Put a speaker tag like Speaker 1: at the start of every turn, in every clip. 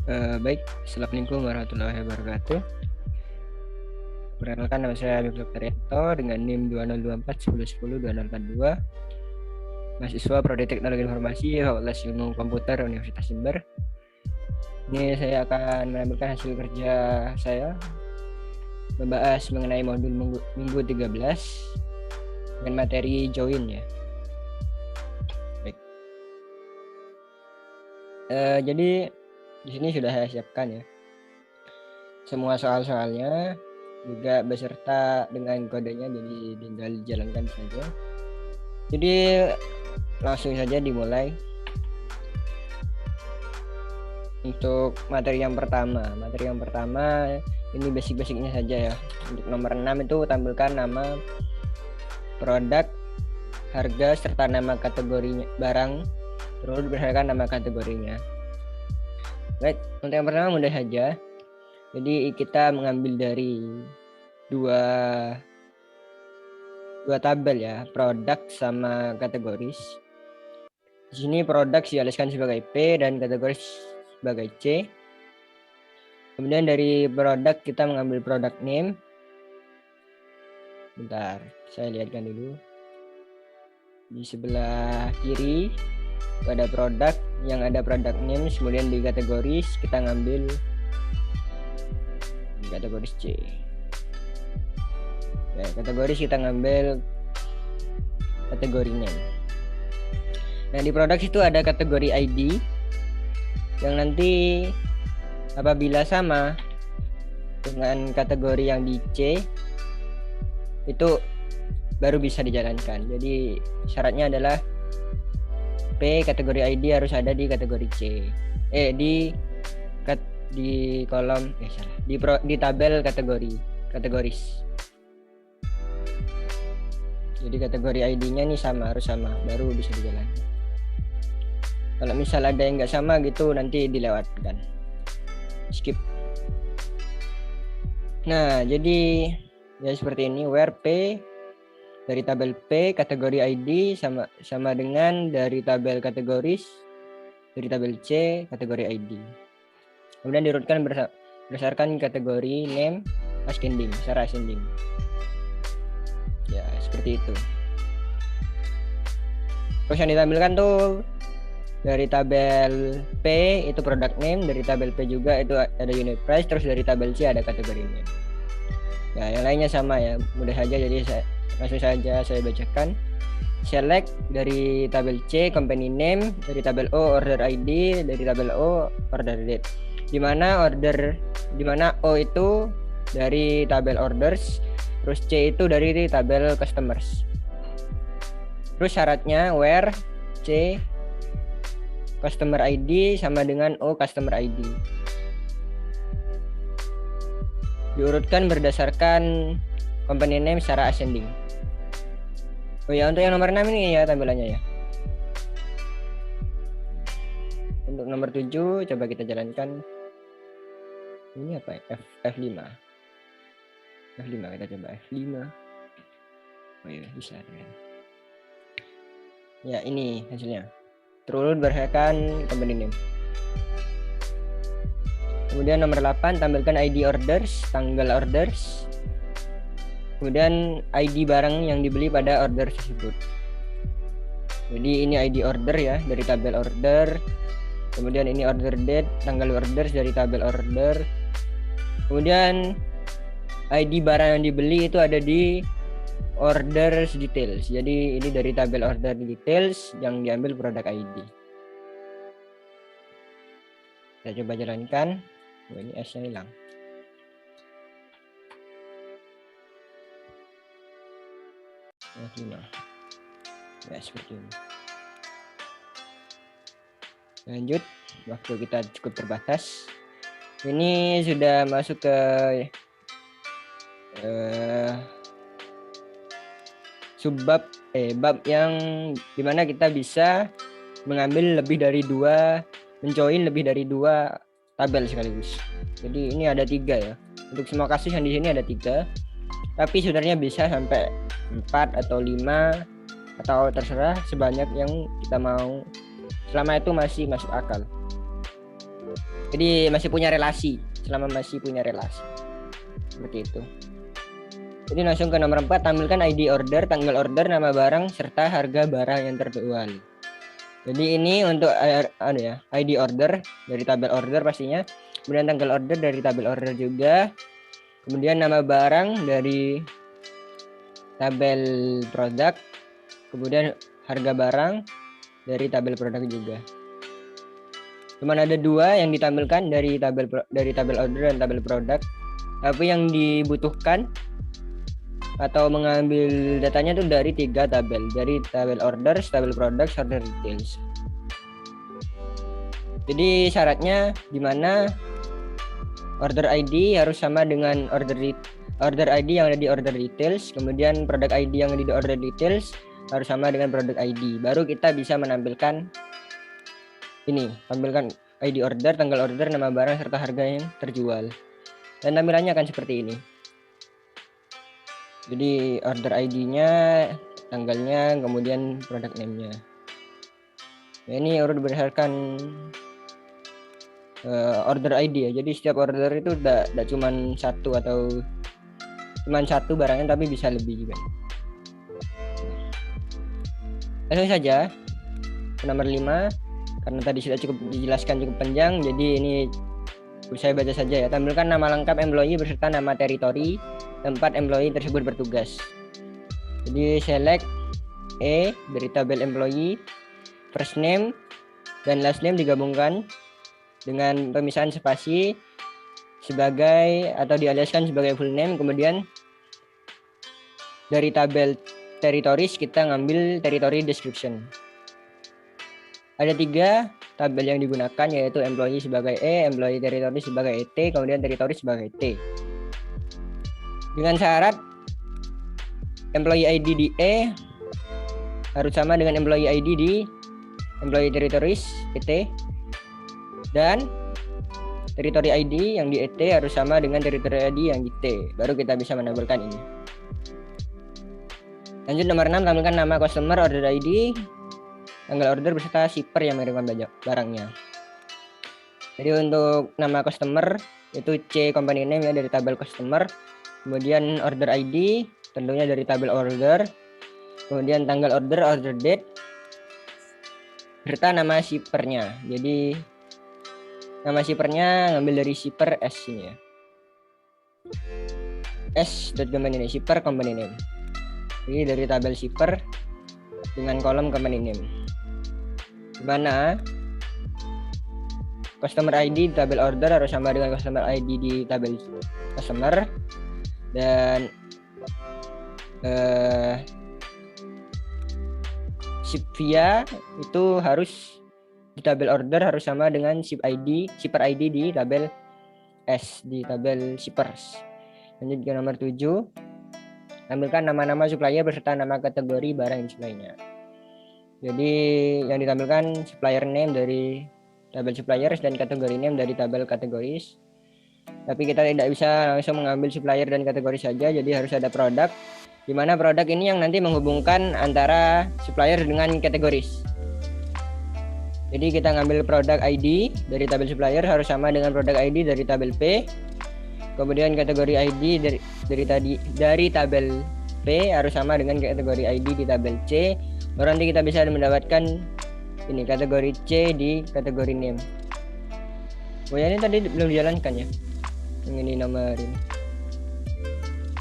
Speaker 1: Baik, Assalamualaikum warahmatullahi wabarakatuh. Perkenalkan, nama saya Bipul Karyanto dengan NIM 2024 1010 2042, mahasiswa Prodi Teknologi Informasi Fakultas Ilmu Komputer Universitas Jember. Ini saya akan menampilkan hasil kerja saya membahas mengenai modul minggu 13 dengan materi join ya. Baik. Jadi di sini sudah saya siapkan ya semua soal-soalnya, juga beserta dengan kodenya, jadi tinggal dijalankan saja. Jadi langsung saja dimulai. Untuk materi yang pertama ini basic-basicnya saja ya. Untuk nomor 6 itu tampilkan nama, produk, harga, serta nama kategorinya barang, terus berdasarkan nama kategorinya. Baik, untuk yang pertama mudah saja. Jadi kita mengambil dari dua tabel ya, produk sama kategoris. Di sini produk dijelaskan sebagai P dan kategoris sebagai C. Kemudian dari produk kita mengambil product name. Bentar, saya lihatkan dulu. Di sebelah kiri ada produk yang ada product name, kemudian di kategoris kita ngambil kategoris C. Ya, kategoris kita ngambil kategori name. Nah, di produk itu ada kategori ID yang nanti apabila sama dengan kategori yang di C itu baru bisa dijalankan. Jadi syaratnya adalah P kategori ID harus ada di kategori C. Di kolom di tabel kategoris. Jadi kategori ID-nya nih harus sama, baru bisa dijalankan. Kalau misal ada yang nggak sama gitu nanti dilewatkan, skip. Nah, jadi ya seperti ini, where P dari tabel P kategori ID sama dengan dari tabel kategoris dari tabel C kategori ID. Kemudian diurutkan berdasarkan kategori name ascending, secara ascending. Ya, seperti itu. Terus yang ditampilkan tuh dari tabel P itu product name, dari tabel P juga itu ada unit price, terus dari tabel C ada kategori name. Ya, yang lainnya sama ya, mudah saja, jadi langsung saja saya bacakan. Select dari tabel C company name, dari tabel O order ID, dari tabel O order date. Di mana O itu dari tabel orders, terus C itu dari tabel customers. Terus syaratnya where C customer ID sama dengan O customer ID. Diurutkan berdasarkan company name secara ascending. Oh ya, untuk yang nomor 6 ini ya tampilannya ya. Untuk nomor 7 coba kita jalankan. Ini apa ya? F5. F5 kita coba F5. Oh iya, bisa ya. Ya, ini hasilnya. Terurut berdasarkan company name. Kemudian nomor 8 tampilkan ID orders, tanggal orders. Kemudian ID barang yang dibeli pada order tersebut. Jadi ini ID order ya, dari tabel order. Kemudian ini order date, tanggal orders dari tabel order. Kemudian ID barang yang dibeli itu ada di orders details. Jadi ini dari tabel order details yang diambil produk ID. Kita coba jalankan. Oh, ini S-nya hilang. F5. Ya, seperti ini. Lanjut, waktu kita cukup terbatas. Ini sudah masuk ke subbab bab yang dimana kita bisa mengambil menjoin lebih dari dua tabel sekaligus. Jadi ini ada 3 ya. Untuk semua kasus yang di sini ada 3. Tapi sebenarnya bisa sampai 4 atau 5 atau terserah sebanyak yang kita mau. Selama itu masih masuk akal. Jadi masih punya relasi, selama masih punya relasi. Seperti itu. Jadi langsung ke nomor 4, tampilkan ID order, tanggal order, nama barang, serta harga barang yang terjual. Jadi ini untuk ID order dari tabel order pastinya, kemudian tanggal order dari tabel order juga, kemudian nama barang dari tabel produk, kemudian harga barang dari tabel produk juga. Cuman ada 2 yang ditampilkan dari tabel order dan tabel produk, tapi yang dibutuhkan atau mengambil datanya itu dari 3 tabel, dari tabel order, tabel produk, order details. Jadi syaratnya di mana order ID harus sama dengan order ID yang ada di order details, kemudian produk ID yang ada di order details harus sama dengan produk ID. Baru kita bisa menampilkan ini, tampilkan ID order, tanggal order, nama barang serta harga yang terjual. Dan tampilannya akan seperti ini. Jadi order ID-nya, tanggalnya, kemudian produk name-nya. Nah, ini urut berdasarkan order ID ya. Jadi setiap order itu tidak cuma satu atau cuma satu barangnya, tapi bisa lebih juga. Langsung saja ke nomor 5, karena tadi sudah cukup dijelaskan cukup panjang, jadi ini saya baca saja ya. Tampilkan nama lengkap employee beserta nama teritori tempat employee tersebut bertugas. Jadi select E dari tabel employee, first name dan last name digabungkan dengan pemisahan spasi sebagai atau dialiaskan sebagai full name. Kemudian dari tabel territories kita ngambil territory description. Ada 3 tabel yang digunakan, yaitu employee sebagai E, employee territory sebagai ET, kemudian territory sebagai T. Dengan syarat employee ID di E harus sama dengan employee ID di employee territories ET, dan territory ID yang di ET harus sama dengan territory ID yang di T. Baru kita bisa menampilkan ini. Lanjut nomor 6, tampilkan nama customer, order ID, tanggal order beserta shipper yang mengirimkan barangnya. Jadi untuk nama customer itu C company name ya, dari tabel customer. Kemudian order ID tentunya dari tabel order. Kemudian tanggal order, order date, serta nama shippernya. Jadi nama shippernya ngambil dari shipper S ini ya. S.company name, shipper company name. Jadi dari tabel shipper dengan kolom company name. Dimana customer ID di tabel order harus sama dengan customer ID di tabel customer, dan ship via itu harus di tabel order harus sama dengan shipper ID di tabel S, di tabel shippers. Lanjut ke nomor 7, tampilkan nama-nama supplier beserta nama kategori barang yang display-nya. Jadi yang ditampilkan supplier name dari tabel suppliers dan kategori name dari tabel kategoris. Tapi kita tidak bisa langsung mengambil supplier dan kategori saja, jadi harus ada produk, di mana produk ini yang nanti menghubungkan antara supplier dengan kategoris. Jadi kita ngambil produk ID dari tabel supplier harus sama dengan produk ID dari tabel P. Kemudian kategori ID dari tabel P harus sama dengan kategori ID di tabel C. Baru nanti kita bisa mendapatkan ini kategori C di kategori name. Oh ya, ini tadi belum dijalankan ya. Yang ini nomor ini.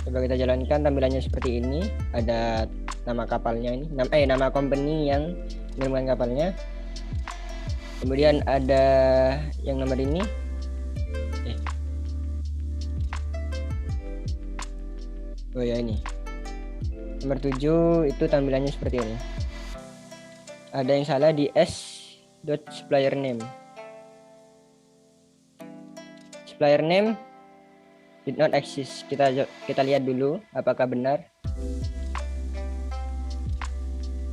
Speaker 1: Coba kita jalankan, tampilannya seperti ini. Ada nama kapalnya ini, nama company yang mengirimkan kapalnya. Kemudian ada yang nomor ini. Oh ya, ini. Nomor 7 itu tampilannya seperti ini. Ada yang salah di s.supplier name. Supplier name did not exist. Kita lihat dulu apakah benar.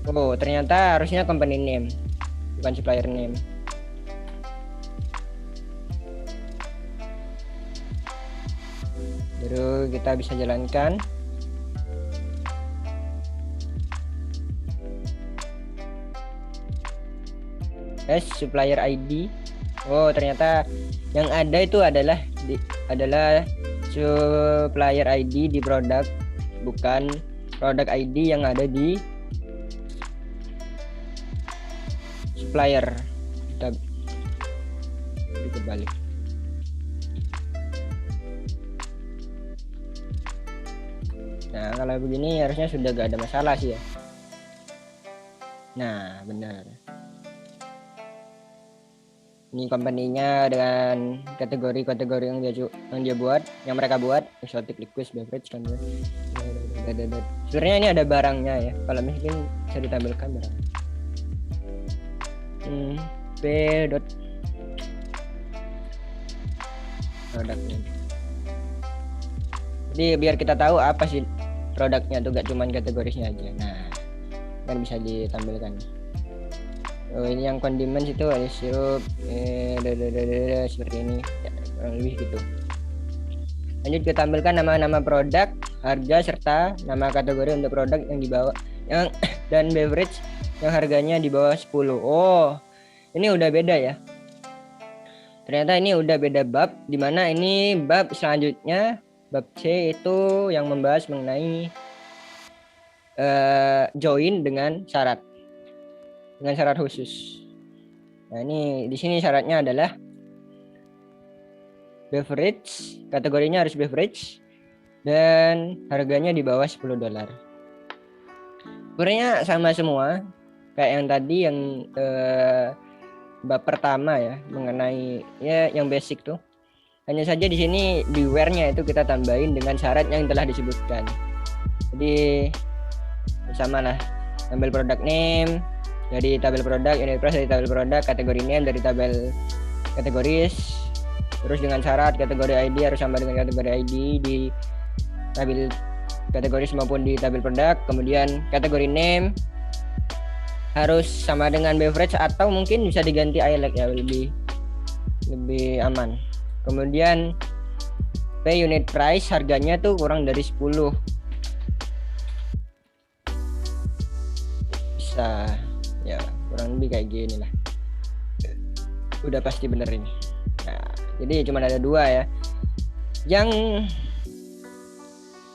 Speaker 1: Oh, ternyata harusnya company name, bukan supplier name. Baru kita bisa jalankan. S supplier ID Oh, ternyata yang ada itu adalah supplier ID di produk, bukan produk ID yang ada di supplier. Kita balik. Nah, kalau begini harusnya sudah gak ada masalah sih ya. Nah, benar. Ini company-nya dengan kategori-kategori yang dia buat, yang mereka buat, exotic liquid beverage kan ya. Sebenarnya ini ada barangnya ya. Kalau mungkin bisa ditampilkan barang. P. Produknya. Jadi biar kita tahu apa sih produknya tuh, gak cuman kategorisnya aja. Nah, kan bisa ditampilkan. Oh, ini yang condiments itu ada sirup seperti ini ya, kurang lebih gitu. Lanjut kita tampilkan nama-nama produk, harga, serta nama kategori untuk produk yang dibawa dan beverage yang harganya di bawah 10. Oh, ini udah beda ya. Ternyata ini udah beda bab, dimana ini bab selanjutnya, bab C itu yang membahas mengenai join dengan syarat khusus. Nah, ini di sini syaratnya adalah beverage, kategorinya harus beverage dan harganya di bawah $10. Sebenarnya sama semua kayak yang tadi yang bab pertama ya, mengenai ya yang basic tuh. Hanya saja di sini di where-nya itu kita tambahin dengan syarat yang telah disebutkan. Jadi sama lah, ambil product name dari tabel produk, unit price dari tabel produk, kategori name dari tabel kategoris, terus dengan syarat kategori ID harus sama dengan kategori ID di tabel kategoris maupun di tabel produk. Kemudian kategori name harus sama dengan beverage atau mungkin bisa diganti ILEC ya, lebih aman. Kemudian P unit price harganya tuh kurang dari 10. Bisa ya kurang lebih kayak gini lah. Udah pasti bener ini. Nah, jadi cuma ada dua ya. Yang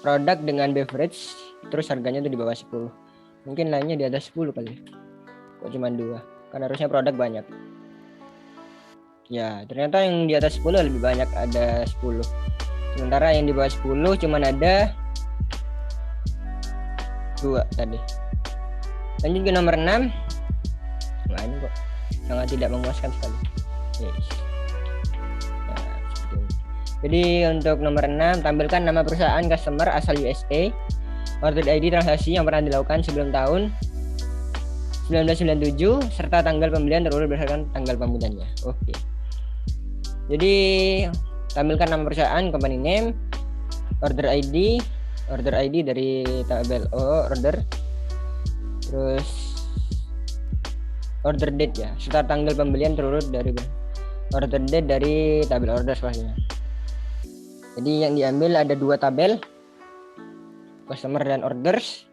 Speaker 1: produk dengan beverage terus harganya tuh di bawah 10. Mungkin lainnya di atas 10 kali. Kok cuma dua? Kan harusnya produk banyak. Ya, ternyata yang di atas 10 lebih banyak, ada 10. Sementara yang di bawah 10 cuma ada 2 tadi. Lanjut ke nomor 6. Nah, ini kok sangat tidak memuaskan sekali. Yes. Nah, seperti ini. Jadi untuk nomor 6, tampilkan nama perusahaan customer asal USA, order ID transaksi yang pernah dilakukan sebelum tahun 1997, serta tanggal pembelian terurut berdasarkan tanggal pembeliannya. Oke. Jadi tampilkan nama perusahaan, company name, order ID dari tabel order, terus order date ya, serta tanggal pembelian terurut dari order date dari tabel order pastinya. Jadi yang diambil ada dua tabel, customer dan orders,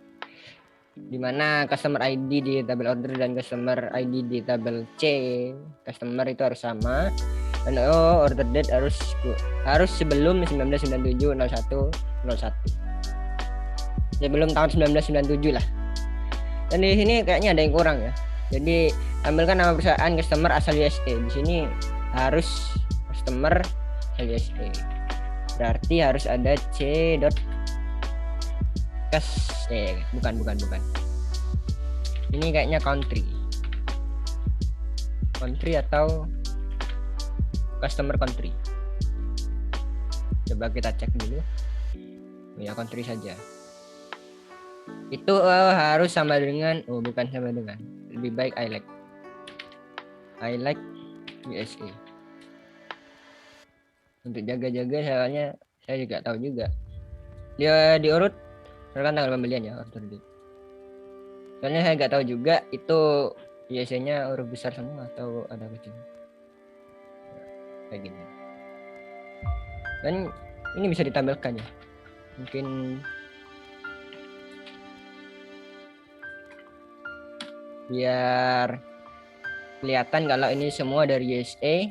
Speaker 1: dimana customer ID di tabel order dan customer ID di tabel C customer itu harus sama, dan order date harus sebelum 1997 01 01, sebelum tahun 1997 lah. Dan di sini kayaknya ada yang kurang ya. Jadi tampilkan nama perusahaan customer asal USA. Di sini harus customer asal USA. Berarti harus ada C. Bukan. Ini kayaknya country atau customer country. Coba kita cek dulu. Ya, country saja. Itu harus sama dengan bukan sama dengan. Lebih baik I like USA. Untuk jaga-jaga soalnya saya juga tahu juga. Dia diurut berdasarkan tanggal pembelian ya, order date. Soalnya saya nggak tahu juga itu biasanya huruf besar semua atau ada kecil. Kayak gini. Dan ini bisa ditampilkan ya. Mungkin biar kelihatan kalau ini semua dari USA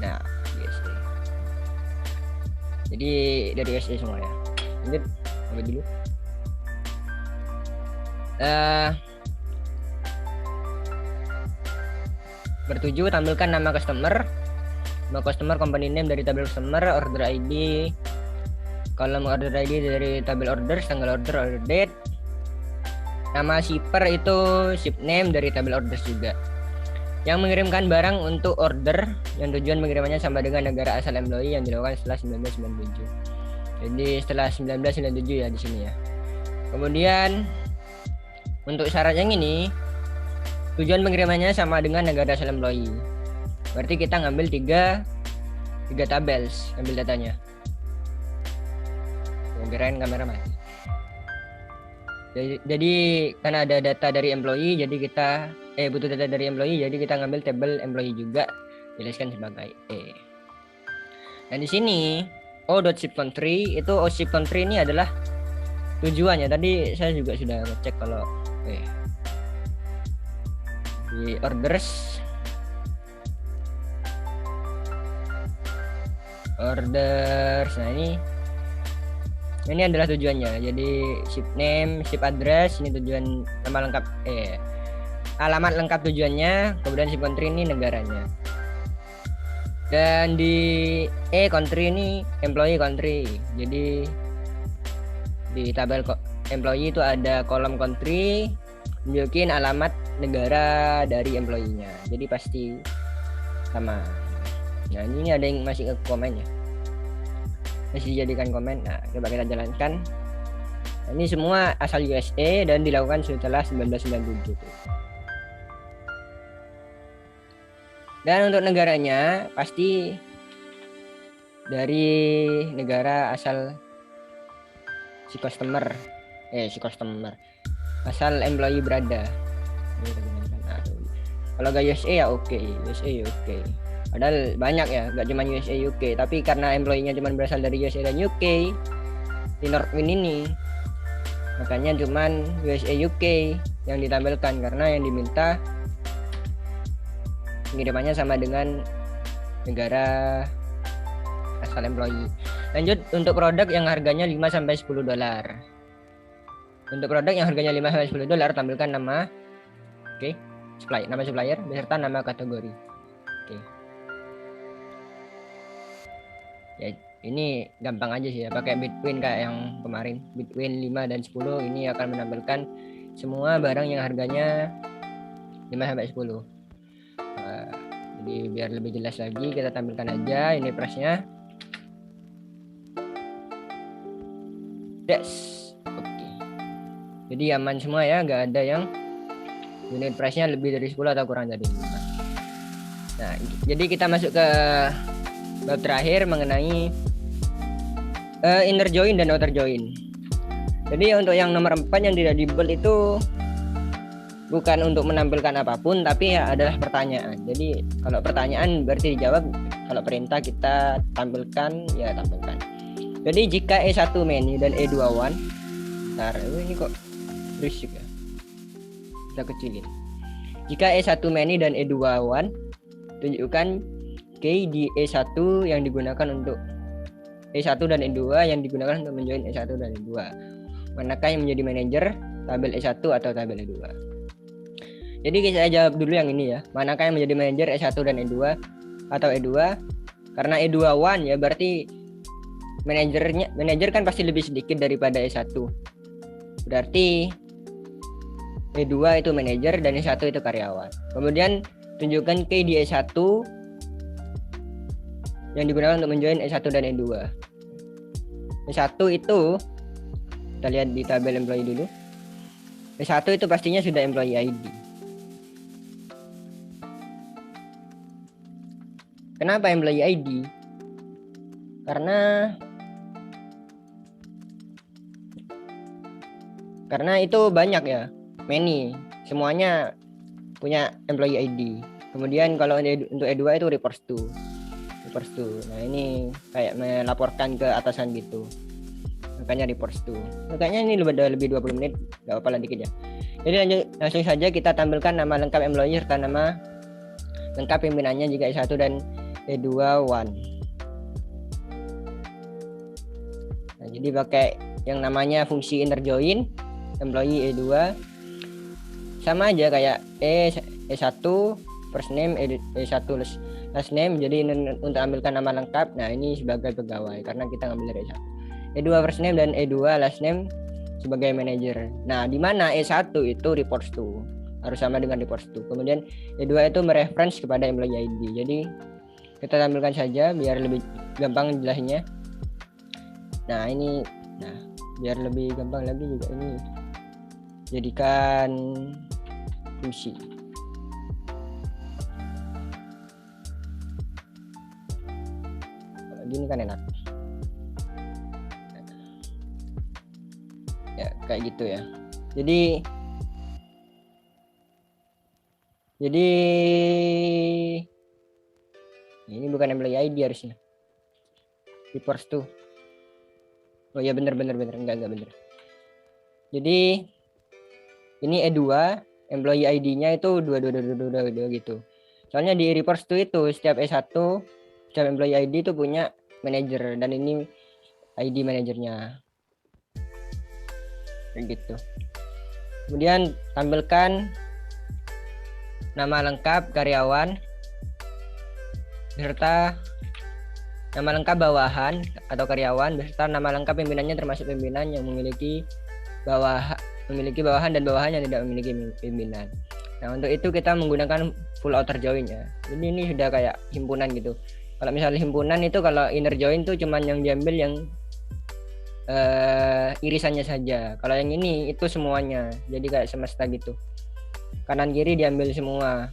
Speaker 1: Nah, USA. Jadi dari USA semua ya. Lanjut, apa dulu? Bertujuh, tampilkan nama customer, company name dari tabel customer, order ID, kolom order ID dari tabel order, tanggal order date, nama shipper itu ship name dari tabel orders juga. Yang mengirimkan barang untuk order yang tujuan pengirimannya sama dengan negara asal employee yang dilakukan setelah 1997. Jadi setelah 1997 ya di sini ya. Kemudian untuk syarat yang ini, tujuan pengirimannya sama dengan negara asal employee. Berarti kita ngambil tiga tabels, ambil datanya. Kirain kamera mati. Jadi karena ada data dari employee, jadi kita butuh data dari employee, jadi kita ngambil tabel employee juga, jelaskan sebagai E. Dan di sini O.ship country itu ship country ini adalah tujuannya. Tadi saya juga sudah ngecek kalau di orders nah ini adalah tujuannya. Jadi ship name, ship address, ini tujuan nama lengkap alamat lengkap tujuannya, kemudian ship country ini negaranya. Dan di country ini employee country. Jadi di tabel employee itu ada kolom country, nunjukin alamat negara dari employee-nya. Jadi pasti sama. Nah, ini ada yang masih ke komen ya. Masih dijadikan komen. Nah, coba kita jalankan. Nah, ini semua asal USA dan dilakukan setelah 1997. Dan untuk negaranya pasti dari negara asal si customer asal employee berada. Nah, kalau gak USA ya oke. Padahal banyak ya, gak cuma USA UK, tapi karena employee-nya cuma berasal dari USA dan UK di Northwind ini, makanya cuma USA UK yang ditampilkan karena yang diminta pengirimannya sama dengan negara asal employee. Lanjut untuk produk yang harganya 5-10 dolar. Untuk produk yang harganya 5-10 dolar tampilkan nama nama supplier beserta nama kategori. Ya, ini gampang aja sih ya, pakai Bitwin kayak yang kemarin. Bitwin 5 dan 10 ini akan menampilkan semua barang yang harganya 5-10. Jadi biar lebih jelas lagi kita tampilkan aja ini price-nya. Oke. Jadi aman semua ya, nggak ada yang unit price-nya lebih dari 10 atau kurang dari 5. Nah, jadi kita masuk ke bab terakhir mengenai inner join dan outer join. Jadi untuk yang nomor 4 yang tidak di bold itu bukan untuk menampilkan apapun, tapi ya adalah pertanyaan. Jadi kalau pertanyaan berarti dijawab, kalau perintah kita tampilkan. Jadi jika E1 menu dan E21, ini kok berisik ya, kita kecilin. Jika E1 menu dan E21, tunjukkan key di E1 yang digunakan untuk E1 dan E2 yang digunakan untuk menjoin E1 dan E2. Manakah yang menjadi manajer tabel E1 atau tabel E2? Jadi saya jawab dulu yang ini ya. Manakah yang menjadi manajer E1 dan E2 atau E2? Karena E21 ya berarti manajer kan pasti lebih sedikit daripada E1. Berarti E2 itu manajer dan E1 itu karyawan. Kemudian tunjukkan key di E1 yang digunakan untuk menjoin E1 dan E2. E1 itu kita lihat di tabel employee dulu. E1 itu pastinya sudah employee ID. Kenapa employee ID? Karena itu banyak ya, many, semuanya punya employee ID. Kemudian kalau untuk E2 itu reports to. Nah ini kayak melaporkan ke atasan gitu, makanya reports to. Makanya ini lebih 20 menit, gak apa-apa lah dikit ya. Jadi langsung saja kita tampilkan nama lengkap employee serta nama lengkap pimpinannya jika E1 dan E2 one. Nah, jadi pakai yang namanya fungsi inner join employee E2, sama aja kayak E1 first name, E1 last name. Jadi untuk ambilkan nama lengkap, nah ini sebagai pegawai karena kita ngambil dari E1. E2 first name dan E2 last name sebagai manager. Nah, di mana E1 itu reports to, harus sama dengan reports to. Kemudian E2 itu mereference kepada employee ID. Jadi kita tampilkan saja biar lebih gampang jelasnya. Nah, ini biar lebih gampang lagi juga ini jadikan fungsi. Kalau gini kan enak. Ya, kayak gitu ya. Jadi ini bukan employee ID harusnya. Reports to. Oh ya, bener enggak bener. Jadi ini E2, employee ID-nya itu 2222 gitu. Soalnya di reports to itu setiap E1, setiap employee ID itu punya manager, dan ini ID manajernya. Kayak gitu. Kemudian tampilkan nama lengkap karyawan beserta nama lengkap bawahan atau karyawan beserta nama lengkap pimpinannya, termasuk pimpinan yang memiliki bawahan dan bawahan yang tidak memiliki pimpinan. Nah, untuk itu kita menggunakan full outer join ya. Jadi ini sudah kayak himpunan gitu. Kalau misalnya himpunan itu, kalau inner join tuh cuman yang diambil yang irisannya saja. Kalau yang ini itu semuanya. Jadi kayak semesta gitu. Kanan kiri diambil semua.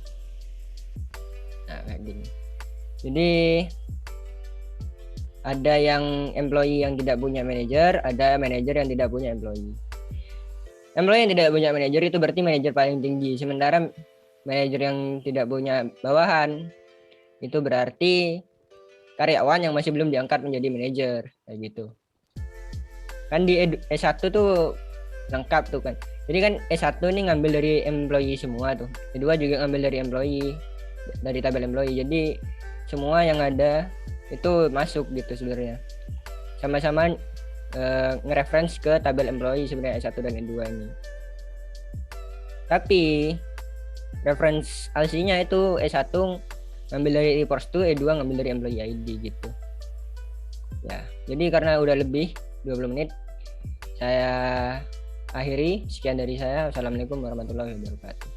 Speaker 1: Nah, kayak gini. Jadi ada yang employee yang tidak punya manajer, ada manajer yang tidak punya employee. Employee yang tidak punya manajer itu berarti manajer paling tinggi. Sementara manajer yang tidak punya bawahan itu berarti karyawan yang masih belum diangkat menjadi manajer, kayak gitu. Kan di E1 tuh lengkap tuh kan. Jadi kan E1 ini ngambil dari employee semua tuh. E2 juga ngambil dari employee, dari tabel employee. Jadi semua yang ada itu masuk gitu sebenarnya. Sama-sama nge-reference ke tabel employee sebenarnya E1 dan E2 ini. Tapi reference aslinya itu E1 ngambil dari reports to, E2 ngambil dari employee ID gitu. Ya, jadi karena udah lebih 20 menit, saya akhiri. Sekian dari saya. Wassalamualaikum warahmatullahi wabarakatuh.